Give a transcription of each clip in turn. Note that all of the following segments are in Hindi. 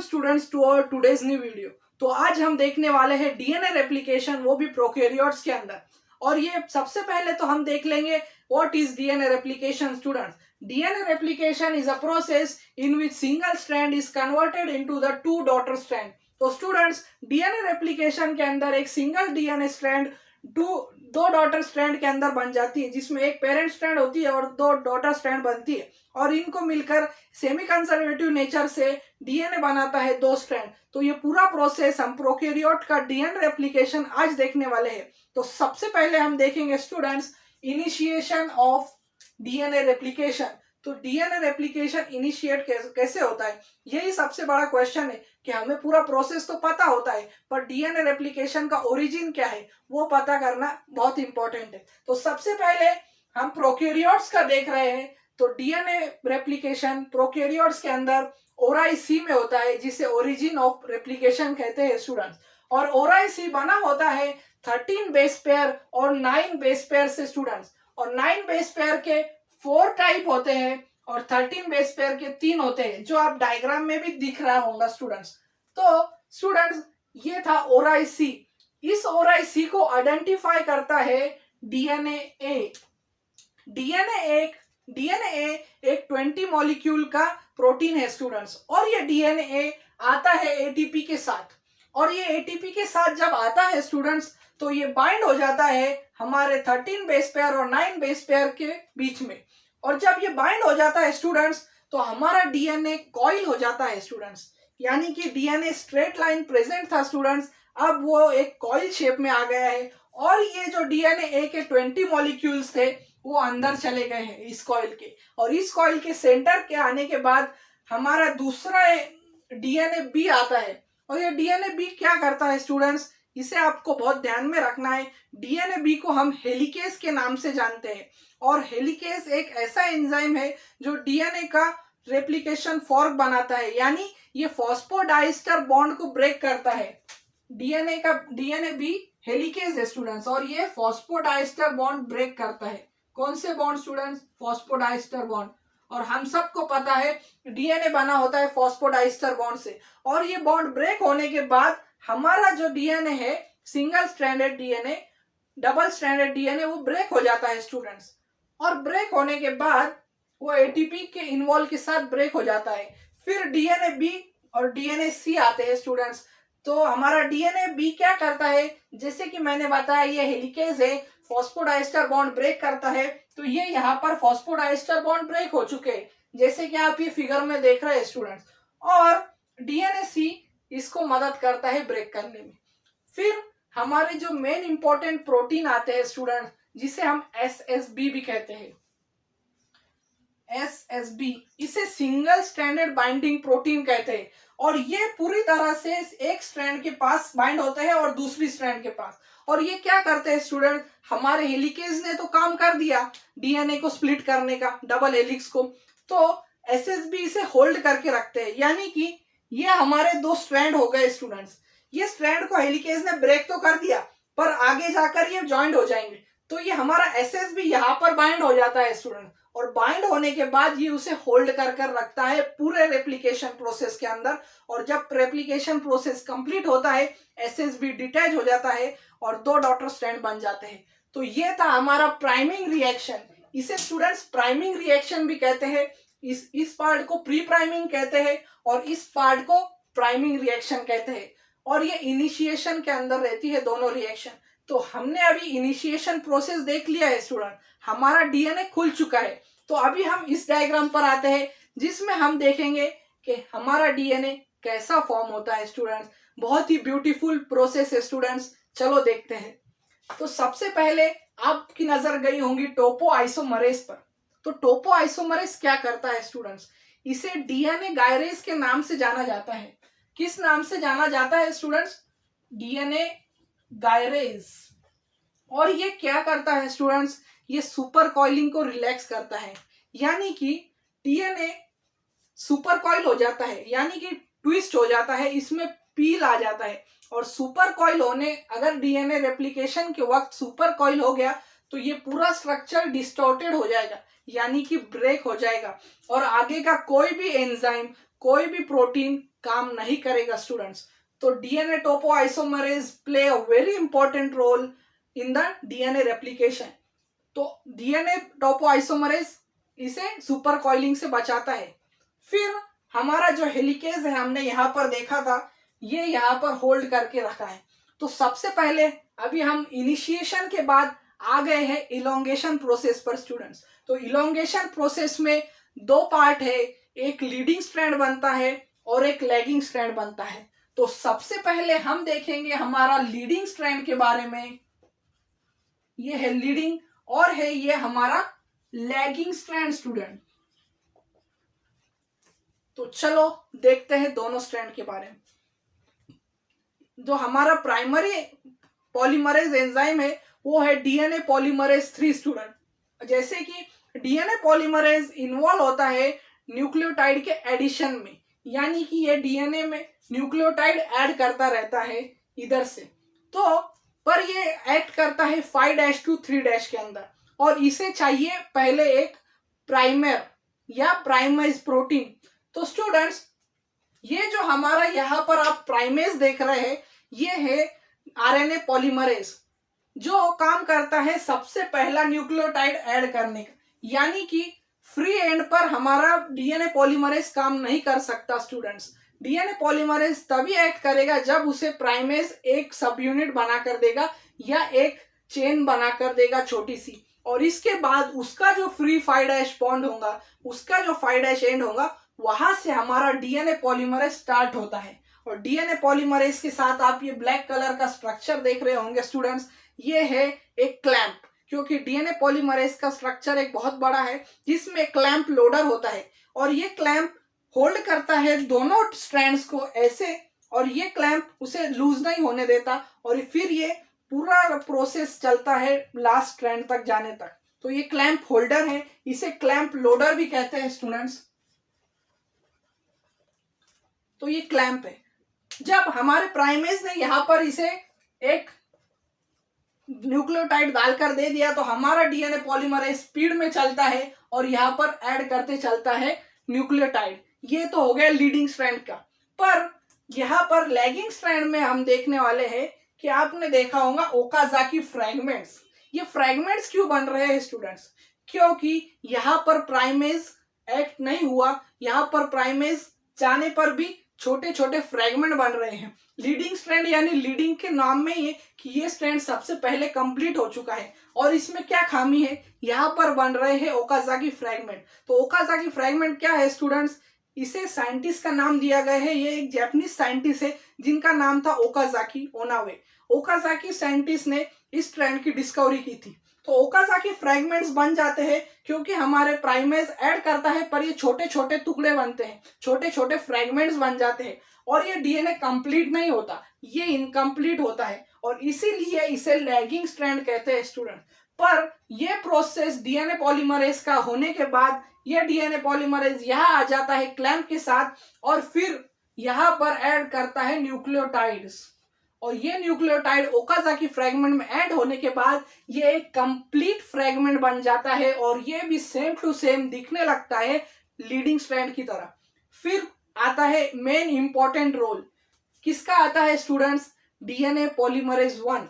Students to our today's new video. तो आज हम देखने वाले हैं डीएनए रेप्लिकेशन, वो भी प्रोकैरियोट्स के अंदर। और ये सबसे पहले तो हम देख लेंगे what is DNA replication. Students, DNA replication is a process in which single strand is converted into the two daughter strand. तो स्टूडेंट्स, डीएनए रेप्लिकेशन के अंदर एक सिंगल डीएनए स्ट्रैंड दो डॉटर स्ट्रैंड के अंदर बन जाती है, जिसमें एक पेरेंट स्ट्रैंड होती है और दो डॉटर स्ट्रैंड बनती है, और इनको मिलकर सेमी कंजर्वेटिव नेचर से डीएनए बनाता है दो स्ट्रैंड। तो ये पूरा प्रोसेस हम प्रोकैरियोट का डीएनए रेप्लिकेशन आज देखने वाले हैं। तो सबसे पहले हम देखेंगे students initiation of DNA replication. तो डीएनए रेप्लिकेशन इनिशिएट कैसे होता है, यही सबसे बड़ा क्वेश्चन है कि हमें पूरा प्रोसेस तो पता होता है, पर डीएनए रेप्लिकेशन का ओरिजिन क्या है वो पता करना बहुत इंपॉर्टेंट है। तो सबसे पहले हम प्रोकैरियोट्स का देख रहे हैं। तो डीएनए रेप्लिकेशन प्रोकैरियोट्स के अंदर ओराई-सी में होता है, जिसे ओरिजिन ऑफ रेप्लिकेशन कहते हैं स्टूडेंट्स। और ओराई-सी बना होता है 13 बेस पेयर और 9 बेस पेयर से स्टूडेंट्स। और 9 बेस पेयर के 4 टाइप होते हैं और 13 बेस पेयर के 3 होते हैं, जो आप डायग्राम में भी दिख रहा होगा स्टूडेंट्स। तो स्टूडेंट्स, ये था ओराई-सी। इस ओराई-सी को आइडेंटिफाई करता है डीएनए ए। डीएनए एक 20 मॉलिक्यूल का प्रोटीन है स्टूडेंट्स। और ये डीएनए आता है एटीपी के साथ। और ये एटीपी के साथ जब आता है स्टूडेंट्स, तो ये बाइंड हो जाता है हमारे 13 बेस पेयर और 9 बेस पेयर के बीच में। और जब ये बाइंड हो जाता है स्टूडेंट्स, तो हमारा डीएनए कॉइल हो जाता है स्टूडेंट्स। यानी कि डीएनए स्ट्रेट लाइन प्रेजेंट था स्टूडेंट्स, अब वो एक कॉइल शेप में आ गया है। और ये जो डीएनए के 20 मॉलिक्यूल्स थे वो अंदर चले गए हैं इस कॉइल के। और इस कॉइल के सेंटर के आने के बाद हमारा दूसरा डीएनए बी आता है। और ये डीएनए बी क्या करता है स्टूडेंट्स, इसे आपको बहुत ध्यान में रखना है। डीएनए बी को हम हेलिकेज के नाम से जानते हैं। और हेलिकेज एक ऐसा एंजाइम है जो डीएनए का रेप्लिकेशन फॉर्क बनाता है, यानी ये फॉस्फोडाइस्टर बॉन्ड को ब्रेक करता है। डीएनए बी हेलिकेज है स्टूडेंट्स, और ये फॉस्फोडाइस्टर बॉन्ड ब्रेक करता है। कौन से बॉन्ड स्टूडेंट्स? Phosphodiester bond. और हम सबको पता है डीएनए बना होता है फॉस्फोडाइस्टर बॉन्ड से। और ये बॉन्ड ब्रेक होने के बाद हमारा जो डीएनए है, single stranded DNA, double stranded DNA, वो ब्रेक हो जाता है स्टूडेंट्स। और ब्रेक होने के बाद वो एटीपी के इन्वॉल्व के साथ ब्रेक हो जाता है। फिर डीएनए बी और डीएनए सी आते हैं स्टूडेंट्स। तो हमारा डीएनए बी क्या करता है, जैसे कि मैंने बताया ये हेलिकेज है, फॉस्फोडाइस्टर बॉन्ड ब्रेक करता है। तो ये यहाँ पर फॉस्फोडाइस्टर बॉन्ड ब्रेक हो चुके हैं, जैसे कि आप ये फिगर में देख रहे हैं स्टूडेंट्स। और डीएनए सी इसको मदद करता है ब्रेक करने में। फिर हमारे जो मेन इंपॉर्टेंट प्रोटीन आते हैं स्टूडेंट्स, जिसे हम एसएसबी भी कहते हैं। एसएसबी, इसे सिंगल स्ट्रैंडेड बाइंडिंग प्रोटीन कहते हैं। और ये पूरी तरह से एक स्ट्रैंड के पास बाइंड होते हैं और दूसरी स्ट्रैंड के पास। और ये क्या करते हैं स्टूडेंट, हमारे हेलिकेज ने तो काम कर दिया डीएनए को स्प्लिट करने का, डबल हेलिक्स को, तो एसएसबी इसे होल्ड करके रखते हैं। यानी कि ये हमारे दो स्ट्रैंड हो गए स्टूडेंट्स। ये स्ट्रैंड को हेलिकेज ने ब्रेक तो कर दिया, पर आगे जाकर ये ज्वाइंट हो जाएंगे। तो ये हमारा एसएसबी यहाँ पर बाइंड हो जाता है स्टूडेंट। और बाइंड होने के बाद ये उसे होल्ड कर रखता है पूरे रेप्लिकेशन प्रोसेस के अंदर। और जब रेप्लिकेशन प्रोसेस कंप्लीट होता है, एसएसबी डिटैच हो जाता है और दो डॉटर स्ट्रैंड बन जाते हैं। तो ये था हमारा प्राइमिंग रिएक्शन। इसे स्टूडेंट्स प्राइमिंग रिएक्शन भी कहते हैं। इस पार्ट को प्री प्राइमिंग कहते हैं और इस पार्ट को प्राइमिंग रिएक्शन कहते हैं। और ये इनिशिएशन के अंदर रहती है दोनों रिएक्शन। तो हमने अभी इनिशिएशन प्रोसेस देख लिया है स्टूडेंट, हमारा डीएनए खुल चुका है। तो अभी हम इस डायग्राम पर आते हैं, जिसमें हम देखेंगे कि हमारा डीएनए कैसा फॉर्म होता है स्टूडेंट्स। बहुत ही ब्यूटीफुल प्रोसेस है स्टूडेंट्स, चलो देखते हैं। तो सबसे पहले आपकी नजर गई होंगी टोपोआइसोमरेज पर। तो टोपोआइसोमरेज क्या करता है स्टूडेंट्स, इसे डीएनए गायरेज के नाम से जाना जाता है। किस नाम से जाना जाता है स्टूडेंट्स? DNA gyrase. और ये क्या करता है स्टूडेंट्स, ये सुपर कॉइलिंग को रिलैक्स करता है। यानी कि डीएनए सुपर कॉइल हो जाता है, यानी कि ट्विस्ट हो जाता है, इसमें पील आ जाता है। और सुपर कॉइल होने, अगर डीएनए रेप्लिकेशन के वक्त सुपर कॉइल हो गया, तो ये पूरा स्ट्रक्चर डिस्टॉर्टेड हो जाएगा, यानी कि ब्रेक हो जाएगा। और आगे का कोई भी एंजाइम, कोई भी प्रोटीन काम नहीं करेगा स्टूडेंट्स। तो DNA topoisomerase play a very important role in the DNA replication. तो डीएनए टोपोआइसोमरेज इसे सुपर कॉइलिंग से बचाता है। फिर हमारा जो हेलिकेज है हमने यहाँ पर देखा था, ये यहाँ पर होल्ड करके रखा है। तो सबसे पहले अभी हम इनिशिएशन के बाद आ गए हैं इलोंगेशन प्रोसेस पर स्टूडेंट्स। तो इलोंगेशन प्रोसेस में दो पार्ट है, एक लीडिंग स्ट्रैंड बनता है और एक लैगिंग स्ट्रैंड बनता है। तो सबसे पहले हम देखेंगे हमारा लीडिंग स्ट्रैंड के बारे में। ये है लीडिंग और है ये हमारा लैगिंग स्ट्रैंड स्टूडेंट। तो चलो देखते हैं दोनों स्ट्रैंड के बारे में। जो हमारा प्राइमरी पॉलीमरेज एंजाइम है वो है डीएनए पॉलीमरेज 3 स्टूडेंट। जैसे कि डीएनए पॉलीमरेज इन्वॉल्व होता है न्यूक्लियोटाइड के एडिशन में, यानी कि ये डीएनए में न्यूक्लियोटाइड ऐड करता रहता है इधर से। तो पर ये एक्ट करता है 5' to 3' के अंदर, और इसे चाहिए पहले एक प्राइमर या प्राइमेज प्रोटीन। तो स्टूडेंट्स ये जो हमारा यहाँ पर आप प्राइमेज देख रहे हैं, ये है आरएनए पॉलीमरेज, जो काम करता है सबसे पहला न्यूक्लियोटाइड ऐड करने का। यानी कि फ्री एंड पर हमारा डीएनए पॉलीमरेज काम नहीं कर सकता स्टूडेंट्स। डीएनए पॉलीमरेज तभी एक्ट करेगा जब उसे प्राइमेज एक सब यूनिट बना कर देगा या एक चेन बना कर देगा छोटी सी, और इसके बाद उसका जो फ्री 5' बॉन्ड होगा, उसका जो 5' एंड होगा, वहां से हमारा डीएनए पॉलीमरेज स्टार्ट होता है। और डीएनए पॉलीमरेज के साथ आप ये ब्लैक कलर का स्ट्रक्चर देख रहे होंगे स्टूडेंट्स, ये है एक क्लैंप, क्योंकि डीएनए पॉलीमरेज का स्ट्रक्चर एक बहुत बड़ा है जिसमें क्लैंप लोडर होता है, और ये क्लैंप होल्ड करता है दोनों स्ट्रैंड्स को ऐसे, और ये क्लैंप उसे लूज नहीं होने देता, और फिर ये पूरा प्रोसेस चलता है लास्ट स्ट्रैंड तक जाने तक। तो ये क्लैंप होल्डर है, इसे क्लैंप लोडर भी कहते हैं स्टूडेंट्स। तो ये क्लैंप है। जब हमारे प्राइमेज ने यहाँ पर इसे एक न्यूक्लियोटाइड डालकर दे दिया, तो हमारा डीएनए पॉलीमरेज स्पीड में चलता है और यहाँ पर ऐड करते चलता है न्यूक्लियोटाइड। ये तो हो गया लीडिंग स्ट्रैंड का। पर यहाँ पर लैगिंग स्ट्रैंड में हम देखने वाले हैं कि आपने देखा होगा ओकाजाकी फ्रैगमेंट्स। ये फ्रैगमेंट्स क्यों बन रहे हैं स्टूडेंट्स? क्योंकि यहाँ पर प्राइमेज एक्ट नहीं हुआ, यहाँ पर प्राइमेज जाने पर भी छोटे छोटे फ्रैगमेंट बन रहे हैं। लीडिंग स्ट्रैंड यानी लीडिंग के नाम में ही कि ये स्ट्रैंड सबसे पहले कंप्लीट हो चुका है, और इसमें क्या खामी है, यहाँ पर बन रहे हैं ओकाजाकी फ्रैगमेंट। तो ओकाजाकी फ्रैगमेंट क्या है स्टूडेंट्स? इसे साइंटिस्ट का नाम दिया गया है। ये एक जापानीज साइंटिस्ट है जिनका नाम था ओकाजाकी ओनावे। ओकाजाकी साइंटिस्ट ने इस स्ट्रैंड की डिस्कवरी की थी। तो ओकाजाकी फ्रैगमेंट्स बन जाते हैं क्योंकि हमारे प्राइमेज ऐड करता है, पर ये छोटे छोटे टुकड़े बनते हैं, छोटे छोटे फ्रैगमेंट्स बन जाते हैं, और ये डीएनए कंप्लीट नहीं होता, ये इनकम्प्लीट होता है, और इसीलिए इसे लैगिंग स्ट्रैंड कहते हैं स्टूडेंट। पर ये प्रोसेस डीएनए पॉलीमरेज का होने के बाद ये डीएनए पॉलीमरेज यहाँ आ जाता है क्लैंप के साथ, और फिर यहाँ पर ऐड करता है न्यूक्लियोटाइड्स, और ये न्यूक्लियोटाइड ओकाजाकी फ्रैगमेंट में ऐड होने के बाद ये एक कंप्लीट फ्रैगमेंट बन जाता है, और ये भी सेम टू सेम दिखने लगता है लीडिंग स्ट्रैंड की तरह। फिर आता है मेन इंपॉर्टेंट रोल, किसका आता है students? DNA polymerase 1।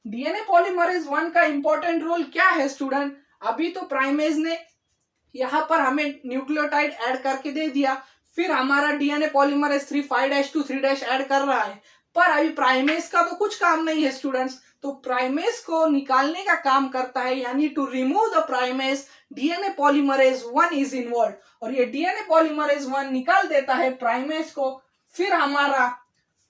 DNA polymerase 1 का इंपॉर्टेंट रोल क्या है स्टूडेंट? अभी तो प्राइमेज ने यहाँ पर हमें न्यूक्लियोटाइड ऐड करके दे दिया, फिर हमारा डीएनए पॉलीमरेज 3 5' to 3' ऐड कर रहा है, पर अभी प्राइमेज का तो कुछ काम नहीं है स्टूडेंट्स। तो प्राइमेज को निकालने का काम करता है, यानी to remove the primase DNA polymerase 1 is involve, और ये डीएनए पॉलीमरेज 1 निकाल देता है प्राइमेज को। फिर हमारा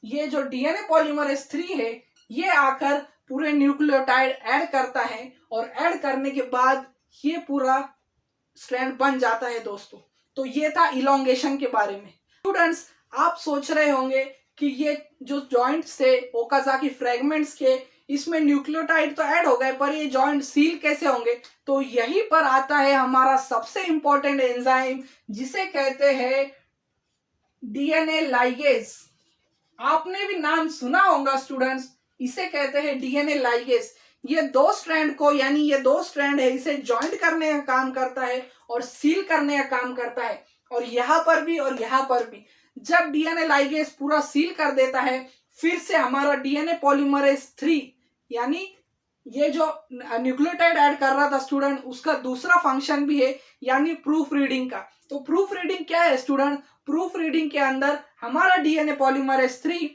ये जो डीएनए पॉलीमरेज 3 है ये आकर पूरे न्यूक्लियोटाइड ऐड करता है, और ऐड करने के बाद ये पूरा स्ट्रैंड बन जाता है दोस्तों। तो ये था इलोंगेशन के बारे में। स्टूडेंट्स आप सोच रहे होंगे कि ये जो जॉइंट्स थे ओकाजाकी फ्रैगमेंट्स के, इसमें न्यूक्लियोटाइड तो ऐड हो गए, पर ये जॉइंट सील कैसे होंगे? तो यहीं पर आता है हमारा सबसे इंपॉर्टेंट एंजाइम, जिसे कहते हैं डीएनए लाइगेज। आपने भी नाम सुना होगा स्टूडेंट्स, इसे कहते हैं डीएनए लाइगेज। ये दो स्ट्रैंड को, यानी ये दो स्ट्रैंड है, इसे जॉइंट करने का काम करता है और सील करने का काम करता है, और यहाँ पर भी और यहाँ पर भी। जब डीएनए लाइगेज पूरा सील कर देता है, फिर से हमारा डीएनए पॉलीमरेज 3 यानी ये जो न्यूक्लियोटाइड ऐड कर रहा था स्टूडेंट, उसका दूसरा फंक्शन भी है यानी प्रूफ रीडिंग का। तो प्रूफ रीडिंग क्या है स्टूडेंट? प्रूफ रीडिंग के अंदर हमारा डीएनए पॉलीमरेज 3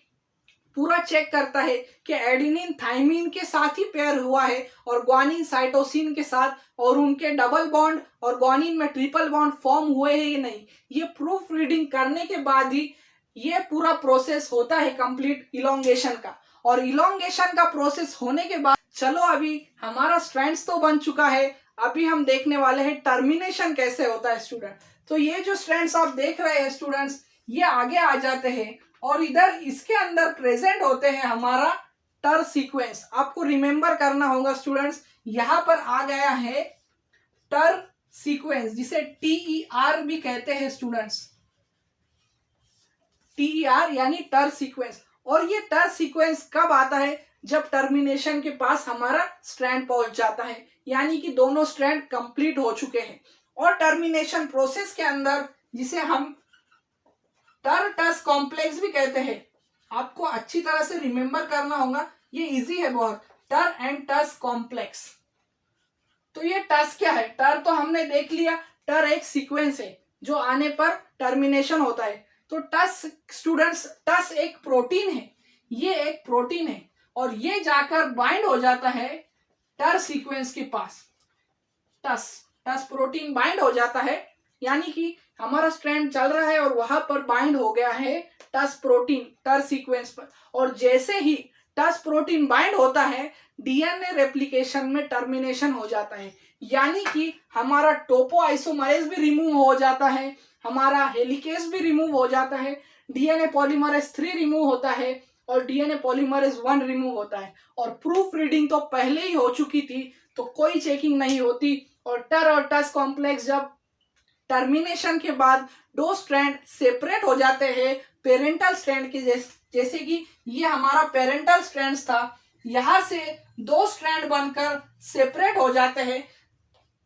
पूरा चेक करता है कि एडेनिन थाइमिन के साथ ही पेयर हुआ है और ग्वानिन साइटोसिन के साथ, और उनके डबल बॉन्ड और ग्वानिन में ट्रिपल बॉन्ड फॉर्म हुए हैं या नहीं। ये प्रूफ रीडिंग करने के बाद ही ये पूरा प्रोसेस होता है कंप्लीट इलोंगेशन का। और इलोंगेशन का प्रोसेस होने के बाद चलो अभी हमारा स्ट्रैंड्स तो बन चुका है, अभी हम देखने वाले हैं टर्मिनेशन कैसे होता है स्टूडेंट। तो ये जो स्ट्रैंड्स आप देख रहे हैं स्टूडेंट्स, ये आगे आ जाते हैं और इधर इसके अंदर प्रेजेंट होते हैं हमारा टर सीक्वेंस। आपको रिमेंबर करना होगा स्टूडेंट्स, यहां पर आ गया है टर सीक्वेंस, जिसे TER भी कहते हैं स्टूडेंट्स, TER यानी टर सीक्वेंस। और ये टर सीक्वेंस कब आता है? जब टर्मिनेशन के पास हमारा स्ट्रैंड पहुंच जाता है, यानी कि दोनों स्ट्रैंड कंप्लीट हो चुके हैं। और टर्मिनेशन प्रोसेस के अंदर, जिसे हम टर टस कॉम्प्लेक्स भी कहते हैं, आपको अच्छी तरह से रिमेंबर करना होगा, ये इजी है बहुत, टर एंड टस कॉम्प्लेक्स। तो ये टस क्या है? टर तो हमने देख लिया, टर एक सीक्वेंस है जो आने पर टर्मिनेशन होता है। तो टस स्टूडेंट्स, टस एक प्रोटीन है, ये एक प्रोटीन है और ये जाकर बाइंड हो जाता है टर सीक्वेंस के पास। टस प्रोटीन बाइंड हो जाता है, यानी कि हमारा स्ट्रैंड चल रहा है और वहां पर बाइंड हो गया है टस प्रोटीन टर सीक्वेंस पर। और जैसे ही टस प्रोटीन बाइंड होता है, डीएनए रेप्लिकेशन में टर्मिनेशन हो जाता है, यानी कि हमारा टोपोआइसोमरेज भी रिमूव हो जाता है, हमारा हेलिकेज भी रिमूव हो जाता है, डीएनए पॉलीमरेज 3 रिमूव होता है और डीएनए पॉलीमरेज 1 रिमूव होता है। और प्रूफ रीडिंग तो पहले ही हो चुकी थी, तो कोई चेकिंग नहीं होती। और टर और टस कॉम्प्लेक्स जब टर्मिनेशन के बाद दो स्ट्रैंड सेपरेट हो जाते हैं पेरेंटल स्ट्रैंड के जैसे कि ये हमारा पेरेंटल स्ट्रैंड था, यहां से दो स्ट्रैंड बनकर सेपरेट हो जाते हैं,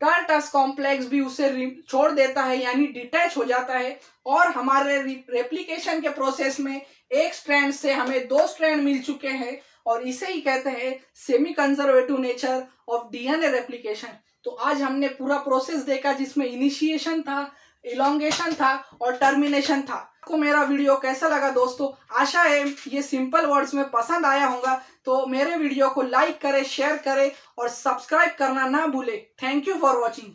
टर टस कॉम्प्लेक्स भी उसे छोड़ देता है, यानी डिटैच हो जाता है। और हमारे रेप्लिकेशन के प्रोसेस में एक स्ट्रैंड से हमें दो स्ट्रैंड मिल चुके हैं, और इसे ही कहते हैं semi conservative nature of DNA replication. तो आज हमने पूरा प्रोसेस देखा, जिसमें इनिशिएशन था, इलोंगेशन था और टर्मिनेशन था। आपको मेरा वीडियो कैसा लगा दोस्तों? आशा है ये सिंपल वर्ड्स में पसंद आया होगा। तो मेरे वीडियो को लाइक करें, शेयर करें और सब्सक्राइब करना ना भूलें। Thank you for watching.